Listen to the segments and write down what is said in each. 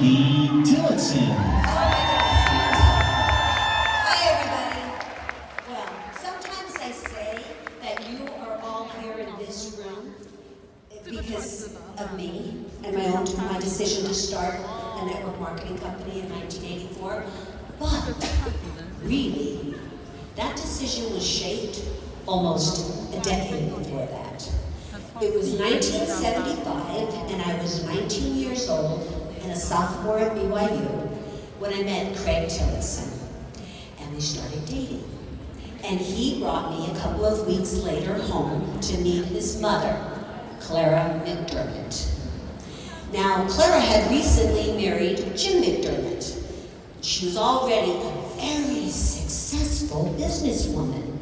Sandie Tillotson. Hi, everybody. Well, sometimes I say that you are all here in this room because of me and my decision to start a network marketing company in 1984. But really, that decision was shaped almost a decade before that. It was 1975, and I was 19 years old and a sophomore at BYU when I met Craig Tillotson, and we started dating. And he brought me a couple of weeks later home to meet his mother, Clara McDermott. Now, Clara had recently married Jim McDermott. She was already a very successful businesswoman.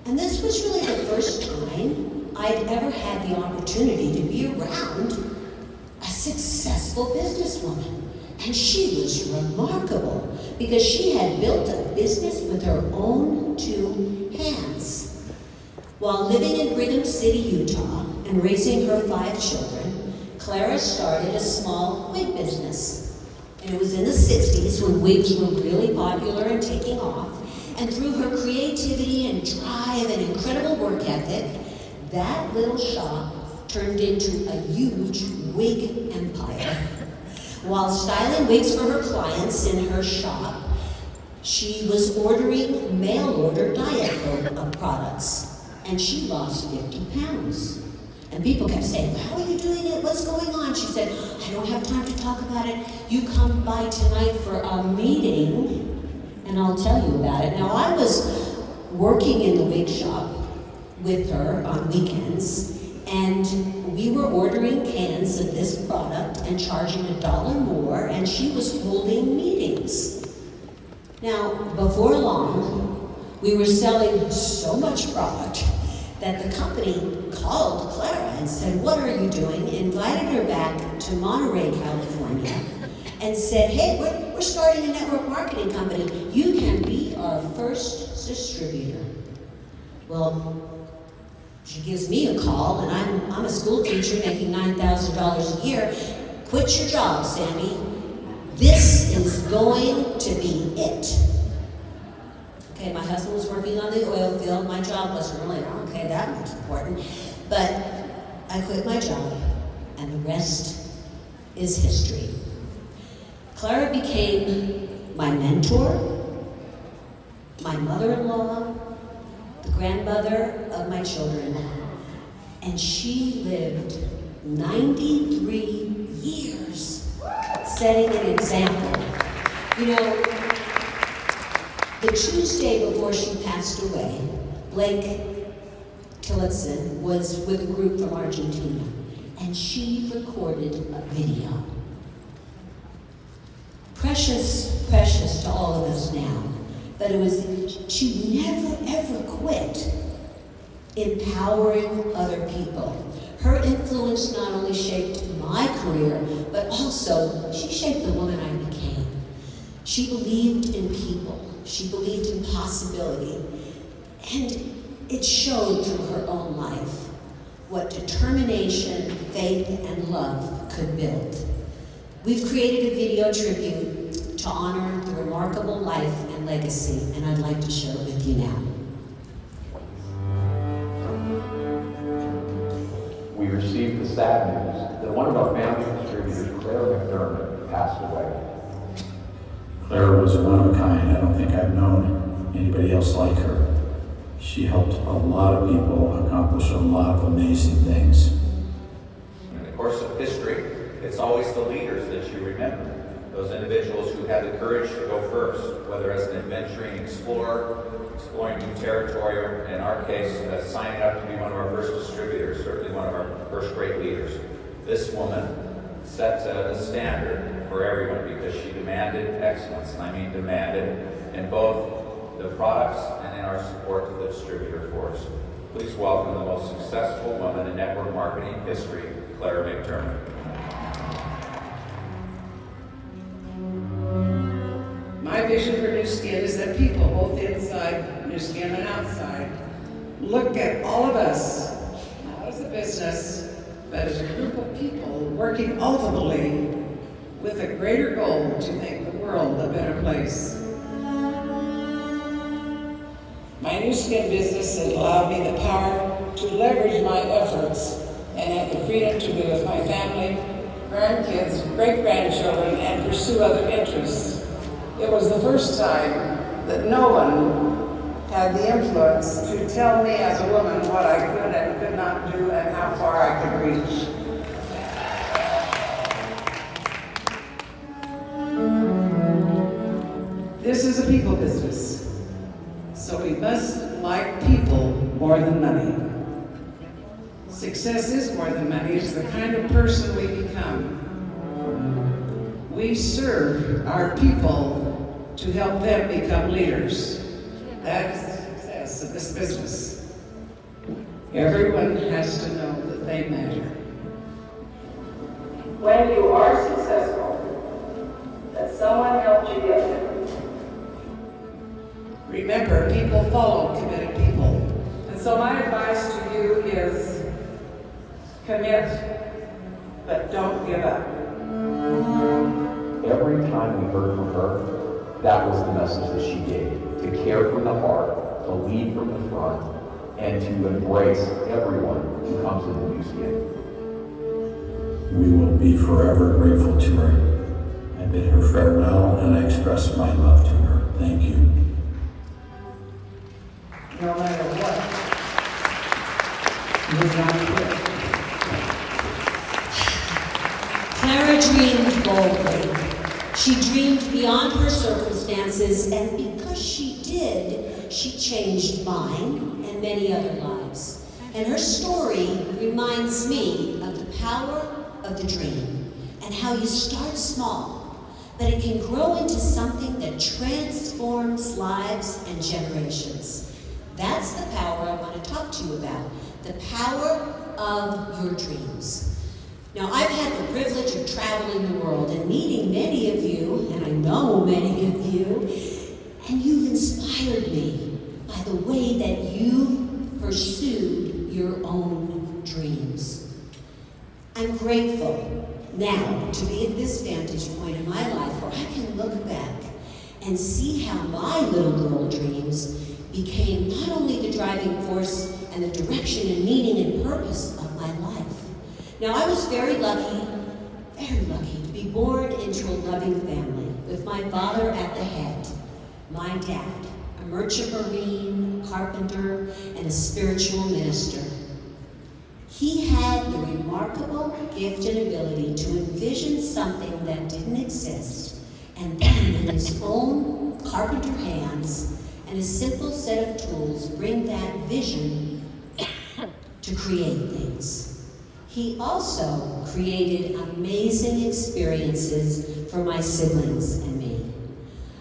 And this was really the first time I'd ever had the opportunity to be around a successful businesswoman. And she was remarkable because she had built a business with her own two hands. While living in Brigham City, Utah, and raising her 5 children, Clara started a small wig business. And it was in the 60s when wigs were really popular and taking off. And through her creativity and drive and incredible work ethic, that little shop turned into a huge wig empire. While styling wigs for her clients in her shop, she was ordering mail-order diet products, and she lost 50 pounds. And people kept saying, how are you doing it? What's going on? She said, I don't have time to talk about it. You come by tonight for a meeting, and I'll tell you about it. Now, I was working in the wig shop with her on weekends, and we were ordering cans of this product and charging $1 more, and she was holding meetings. Now, before long, we were selling so much product that the company called Clara and said, what are you doing? Invited her back to Monterey, California, and said, hey, we're starting a network marketing company. You can be our first distributor. Well, she gives me a call, and I'm a school teacher making $9,000 a year. Quit your job, Sandie. This is going to be it. Okay, my husband was working on the oil field. My job wasn't really, that much important. But I quit my job, and the rest is history. Clara became my mentor, my mother-in-law, the grandmother of my children, and she lived 93 years setting an example. You know, the Tuesday before she passed away, Blake Tillotson was with a group from Argentina, and she recorded a video. Precious, precious to all of us now. But she never ever quit empowering other people. Her influence not only shaped my career, but also she shaped the woman I became. She believed in people. She believed in possibility. And it showed through her own life what determination, faith, and love could build. We've created a video tribute to honor the remarkable life and legacy, and I'd like to share it with you now. We received the sad news that one of our family distributors, Clara McDermott, passed away. Clara was a one of a kind. I don't think I've known anybody else like her. She helped a lot of people accomplish a lot of amazing things. In the course of history, it's always the leaders that you remember. Those individuals who had the courage to go first, whether as an adventuring explorer, exploring new territory, or in our case, signing up to be one of our first distributors, certainly one of our first great leaders. This woman set the standard for everyone because she demanded excellence, and I mean demanded, in both the products and in our support to the distributor force. Please welcome the most successful woman in network marketing history, Clara McDermott. My vision for New Skin is that people, both inside New Skin and outside, look at all of us, not as a business, but as a group of people working ultimately with with a greater goal to make the world a better place. My new skin business has allowed me the power to leverage my efforts and have the freedom to be with my family, grandkids, great-grandchildren, and pursue other interests. It was the first time that no one had the influence to tell me as a woman what I could and could not do and how far I could reach. This is a people business, so we must like people more than money. Success is more than money. It's the kind of person we become. We serve our people to help them become leaders. That is the success of this business. Everyone has to know that they matter. When you are successful, that someone helped you get there. Remember, people follow committed people. And so my advice to you is commit, but don't give up. Every time we heard from her, that was the message that she gave. To care from the heart, to lead from the front, and to embrace everyone who comes into New Skin. We will be forever grateful to her. I bid her farewell and I express my love to her. Thank you. No matter what, you will not quit. Clara dreamed boldly. She dreamed beyond her circumstances, and because she did, she changed mine and many other lives. And her story reminds me of the power of the dream and how you start small, but it can grow into something that transforms lives and generations. That's the power I want to talk to you about, the power of your dreams. Now, I've had the privilege of traveling the world and meeting many of you, and I know many of you, and you've inspired me by the way that you pursued your own dreams. I'm grateful now to be at this vantage point in my life where I can look back and see how my little girl dreams became not only the driving force and the direction and meaning and purpose of my life. Now, I was very lucky to be born into a loving family with my father at the head, my dad, a merchant marine, a carpenter, and a spiritual minister. He had the remarkable gift and ability to envision something that didn't exist, and then in his own carpenter hands and a simple set of tools bring that vision to create things. He also created amazing experiences for my siblings and me.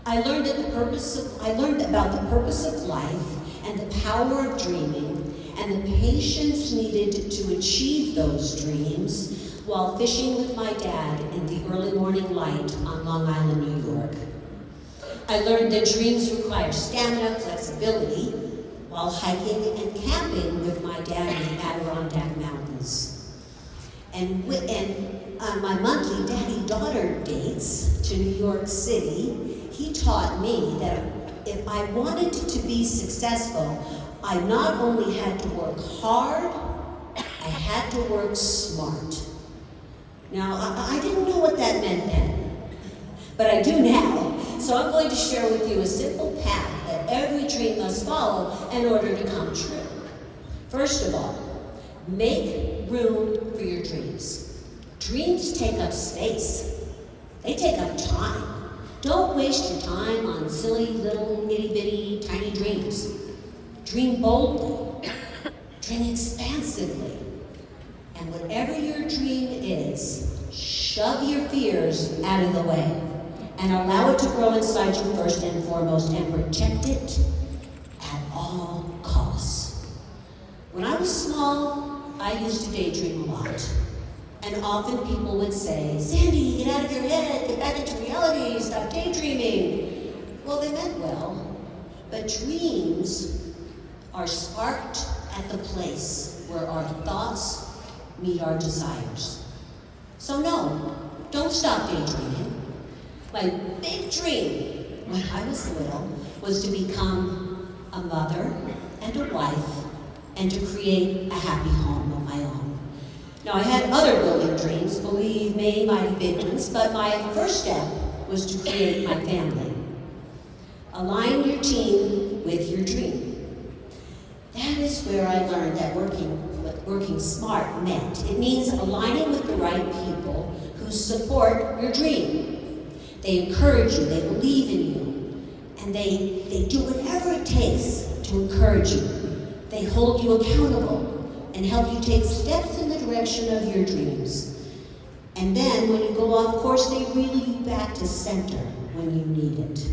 I learned about the purpose of life and the power of dreaming and the patience needed to achieve those dreams while fishing with my dad in the early morning light on Long Island, New York. I learned that dreams require stamina, flexibility, while hiking and camping with my dad in the Adirondack Mountains. And on my monthly daddy-daughter dates to New York City, he taught me that if I wanted to be successful, I not only had to work hard, I had to work smart. Now, I didn't know what that meant then, but I do now. So I'm going to share with you a simple path that every dream must follow in order to come true. First of all, make room for your dreams. Dreams take up space. They take up time. Don't waste your time on silly little itty-bitty tiny dreams. Dream boldly. Dream expansively. And whatever your dream is, shove your fears out of the way and allow it to grow inside you first and foremost and protect it at all costs. When I was small, I used to daydream a lot. And often people would say, "Sandie, get out of your head, get back into reality, stop daydreaming." Well, they meant well, but dreams are sparked at the place where our thoughts meet our desires. So no, don't stop daydreaming. My big dream when I was little was to become a mother and a wife and to create a happy home of my own. Now, I had other building dreams, believe me, mighty big ones, but my first step was to create my family. Align your team with your dream. That is where I learned that working smart meant. It means aligning with the right people who support your dream. They encourage you, they believe in you, and they do whatever it takes to encourage you. They hold you accountable and help you take steps in the direction of your dreams. And then when you go off course, they reel you back to center when you need it.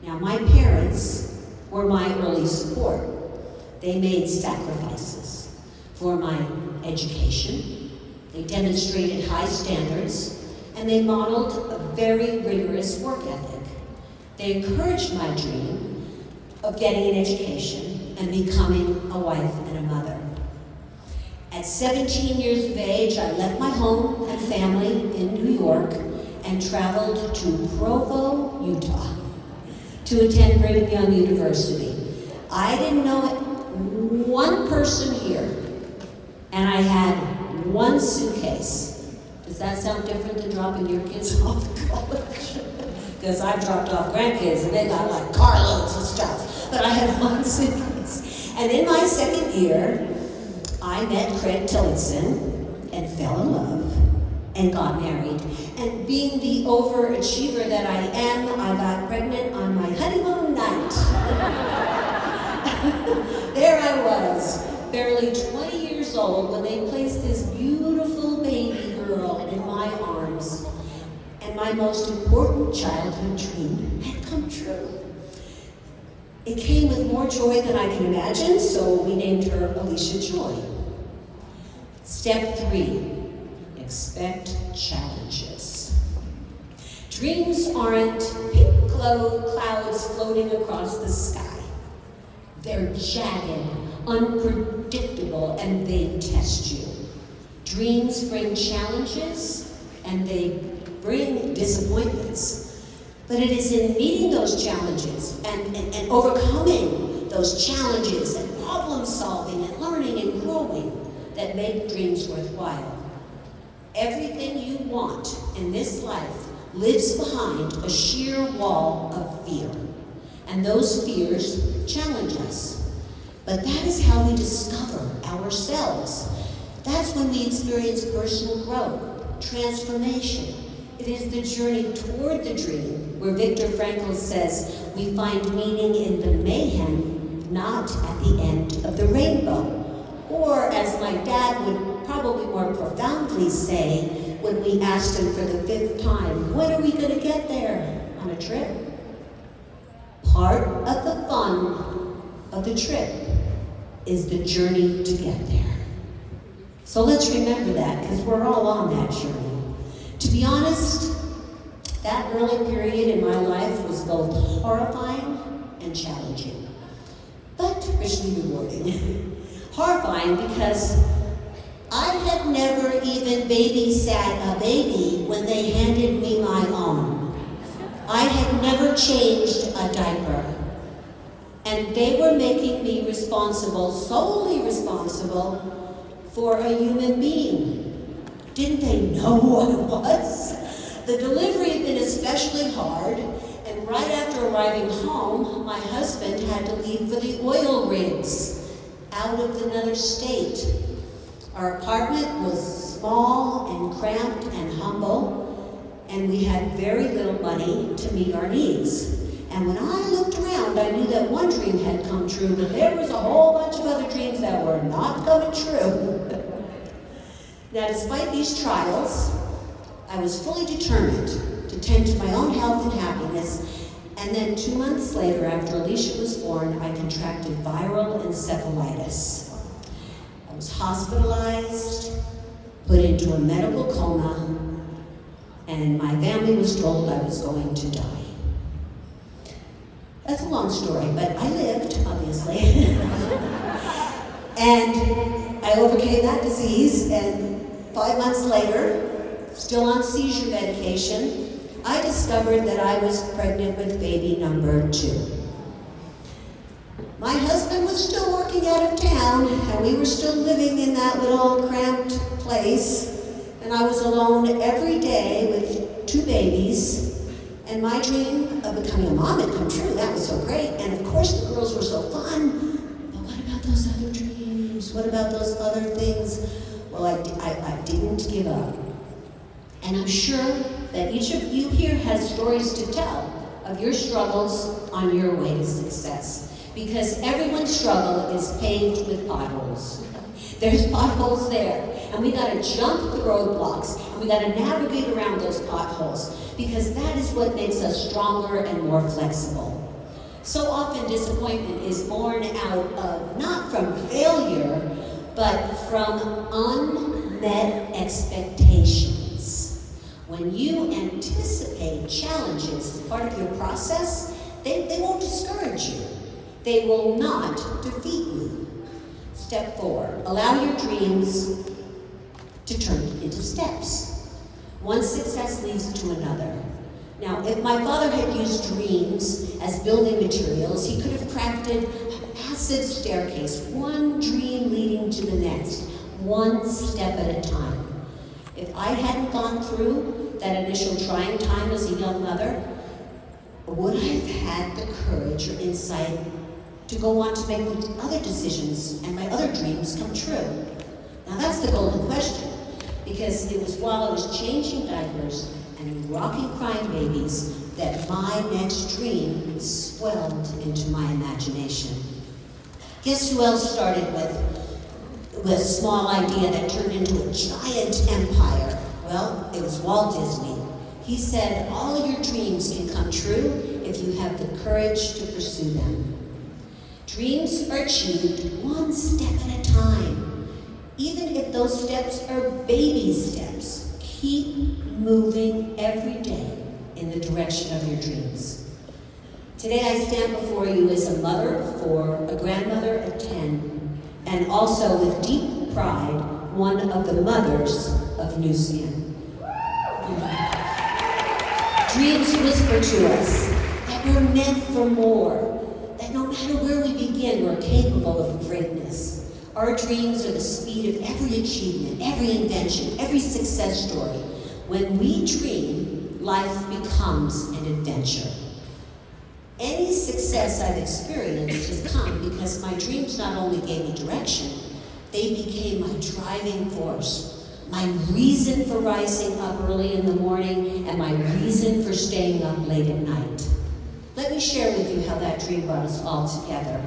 Now, my parents were my early support. They made sacrifices for my education. They demonstrated high standards, and they modeled a very rigorous work ethic. They encouraged my dream of getting an education and becoming a wife and a mother. At 17 years of age, I left my home and family in New York and traveled to Provo, Utah, to attend Brigham Young University. I didn't know one person here, and I had one suitcase. Does that sound different than dropping your kids off at college? Because I've dropped off grandkids and they got like carloads of stuff, but I had one suitcase. And in my second year, I met Craig Tillotson and fell in love and got married. And being the overachiever that I am, I got pregnant on my honeymoon night. There I was, barely 20 years old, when they placed this beautiful baby girl in my arms. And my most important childhood dream had come true. It came with more joy than I can imagine, so we named her Alicia Joy. Step 3, expect challenges. Dreams aren't pink clouds floating across the sky. They're jagged, unpredictable, and they test you. Dreams bring challenges, and they bring disappointments. But it is in meeting those challenges and overcoming those challenges and problem solving and learning and growing that make dreams worthwhile. Everything you want in this life lives behind a sheer wall of fear. And those fears challenge us. But that is how we discover ourselves. That's when we experience personal growth, transformation. It is the journey toward the dream, where Viktor Frankl says we find meaning in the mayhem, not at the end of the rainbow. Or, as my dad would probably more profoundly say when we asked him for the 5th time, when are we going to get there? On a trip? Part of the fun of the trip is the journey to get there. So let's remember that, because we're all on that journey. To be honest, that early period in my life was both horrifying and challenging, but richly rewarding. Horrifying because I had never even babysat a baby when they handed me my own. I had never changed a diaper. And they were making me responsible, solely responsible, for a human being. Didn't they know who I was? The delivery had been especially hard, and right after arriving home, my husband had to leave for the oil rigs out of another state. Our apartment was small and cramped and humble, and we had very little money to meet our needs. And when I looked around, I knew that one dream had come true, but there was a whole bunch of other dreams that were not coming true. Now, despite these trials, I was fully determined to tend to my own health and happiness. And then 2 months later, after Alicia was born, I contracted viral encephalitis. I was hospitalized, put into a medical coma, and my family was told I was going to die. That's a long story, but I lived, obviously. And I overcame that disease, and 5 months later, still on seizure medication, I discovered that I was pregnant with baby number 2. My husband was still working out of town, and we were still living in that little cramped place, and I was alone every day with 2 babies. And my dream of becoming a mom had come true. That was so great. And of course the girls were so fun. But what about those other dreams? What about those other things? Well, I didn't give up. And I'm sure that each of you here has stories to tell of your struggles on your way to success. Because everyone's struggle is paved with potholes. There's potholes there. And we gotta jump the roadblocks. And we gotta navigate around those potholes. Because that is what makes us stronger and more flexible. So often disappointment is born out of, not from failure, but from unmet expectations. When you anticipate challenges as part of your process, they won't discourage you. They will not defeat you. Step 4, allow your dreams to turn into steps. One success leads to another. Now, if my father had used dreams as building materials, he could have crafted a massive staircase, one dream leading to the next, one step at a time. If I hadn't gone through that initial trying time as a young mother, would I have had the courage or insight to go on to make other decisions and my other dreams come true? Now that's the golden question. Because it was while I was changing diapers and rocking crying babies that my next dream swelled into my imagination. Guess who else started with a small idea that turned into a giant empire? Well, it was Walt Disney. He said, all your dreams can come true if you have the courage to pursue them. Dreams are achieved one step at a time. Even if those steps are baby steps, keep moving every day in the direction of your dreams. Today I stand before you as a mother of 4, a grandmother of 10, and also with deep pride, one of the mothers of New Skin. Dreams whisper to us that we're meant for more, that no matter where we begin, we're capable of greatness. Our dreams are the speed of every achievement, every invention, every success story. When we dream, life becomes an adventure. Any success I've experienced has come because my dreams not only gave me direction, they became my driving force, my reason for rising up early in the morning, and my reason for staying up late at night. Let me share with you how that dream brought us all together.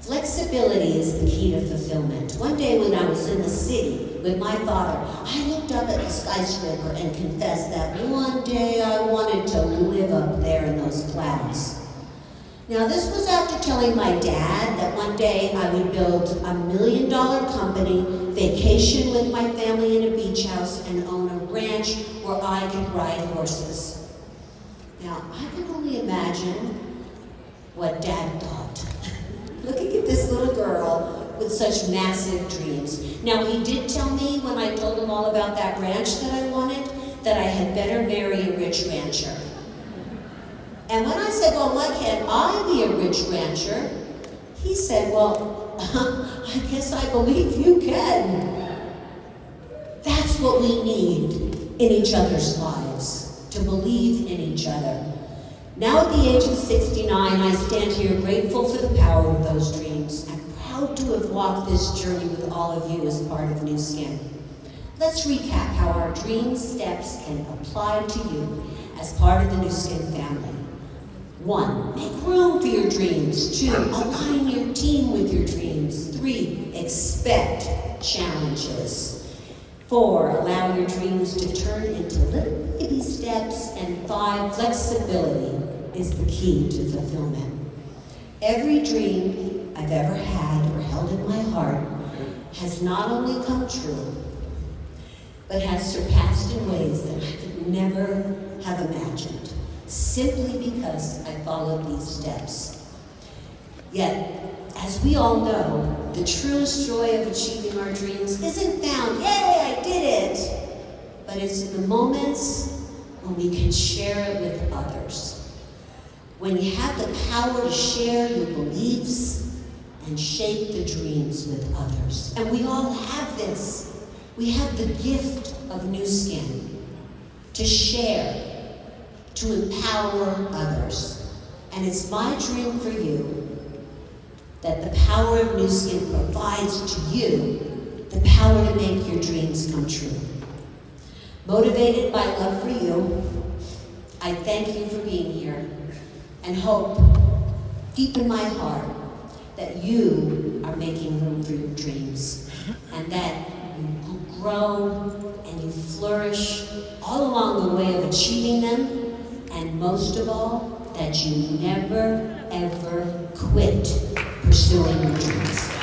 Flexibility is the key to fulfillment. One day when I was in the city with my father, I looked up at the skyscraper and confessed that one day I wanted to live up there in those clouds. Now this was after telling my dad that one day I would build $1 million company, vacation with my family in a beach house, and own a ranch where I could ride horses. Now I can only imagine what Dad thought. Looking at this little girl with such massive dreams. Now, he did tell me when I told him all about that ranch that I wanted, that I had better marry a rich rancher. And when I said, well, why can't I be a rich rancher? He said, well, I guess I believe you can. That's what we need in each other's lives, to believe in each other. Now at the age of 69, I stand here grateful for the power of those dreams. I'm proud to have walked this journey with all of you as part of New Skin. Let's recap how our dream steps can apply to you as part of the New Skin family. 1, make room for your dreams. 2, align your team with your dreams. 3, expect challenges. 4, allow your dreams to turn into little baby steps. And 5, flexibility is the key to fulfillment. Every dream I've ever had or held in my heart has not only come true, but has surpassed in ways that I could never have imagined, simply because I followed these steps. Yet, as we all know, the truest joy of achieving our dreams isn't found, yay, I did it, but it's in the moments when we can share it with others. When you have the power to share your beliefs and shape the dreams with others. And we all have this. We have the gift of new skin to share, to empower others. And it's my dream for you that the power of new skin provides to you the power to make your dreams come true. Motivated by love for you, I thank you for being here and hope deep in my heart that you are making room for your dreams and that you grow and you flourish all along the way of achieving them, and most of all, that you never, ever quit pursuing your dreams.